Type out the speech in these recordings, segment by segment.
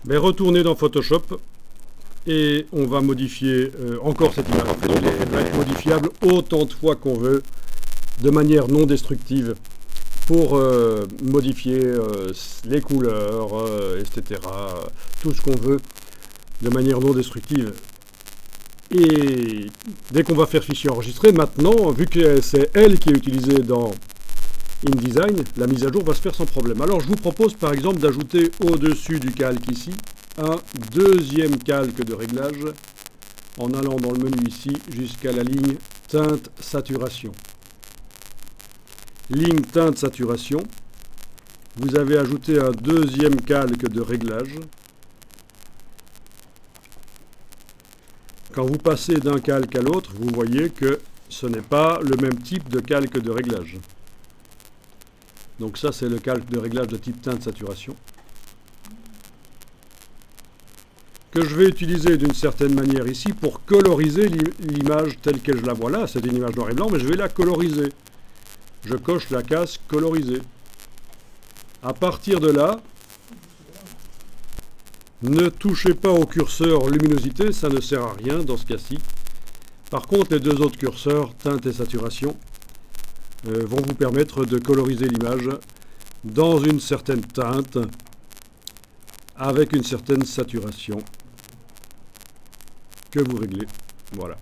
Mais retournez dans Photoshop et on va modifier encore cette image. Elle va être modifiable autant de fois qu'on veut, de manière non destructive, pour modifier les couleurs, etc. Tout ce qu'on veut, de manière non destructive. Et dès qu'on va faire fichier enregistré, maintenant, vu que c'est elle qui est utilisée dans InDesign, la mise à jour va se faire sans problème. Alors je vous propose par exemple d'ajouter au-dessus du calque ici, un deuxième calque de réglage, en allant dans le menu ici jusqu'à la ligne teinte saturation. Ligne teinte saturation, vous avez ajouté un deuxième calque de réglage. Quand vous passez d'un calque à l'autre, vous voyez que ce n'est pas le même type de calque de réglage. Donc ça, c'est le calque de réglage de type teinte saturation, que je vais utiliser d'une certaine manière ici pour coloriser l'image telle que je la vois là. C'est une image noir et blanc, mais je vais la coloriser. Je coche la case coloriser. À partir de là, ne touchez pas au curseur luminosité, ça ne sert à rien dans ce cas-ci. Par contre, les deux autres curseurs, teinte et saturation, vont vous permettre de coloriser l'image dans une certaine teinte, avec une certaine saturation que vous réglez. Voilà.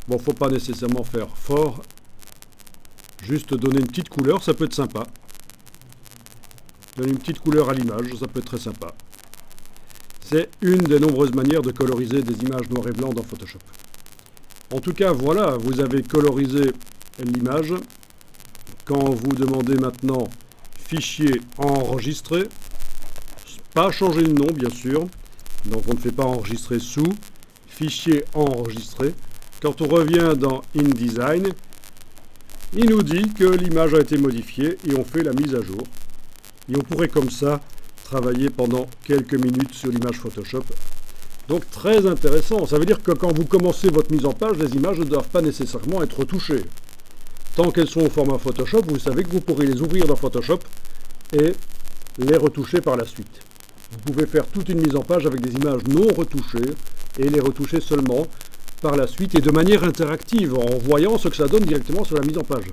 Bon, faut pas nécessairement faire fort, juste donner une petite couleur, ça peut être sympa. Donner une petite couleur à l'image, ça peut être très sympa. C'est une des nombreuses manières de coloriser des images noir et blanc dans Photoshop. En tout cas, voilà, vous avez colorisé l'image. Quand vous demandez maintenant fichier enregistrer, pas changer le nom bien sûr, donc on ne fait pas enregistrer sous, fichier enregistré. Quand on revient dans InDesign, il nous dit que l'image a été modifiée et on fait la mise à jour. Et on pourrait comme ça travailler pendant quelques minutes sur l'image Photoshop. Donc très intéressant, ça veut dire que quand vous commencez votre mise en page, les images ne doivent pas nécessairement être retouchées. Tant qu'elles sont au format Photoshop, vous savez que vous pourrez les ouvrir dans Photoshop et les retoucher par la suite. Vous pouvez faire toute une mise en page avec des images non retouchées et les retoucher seulement par la suite et de manière interactive, en voyant ce que ça donne directement sur la mise en page.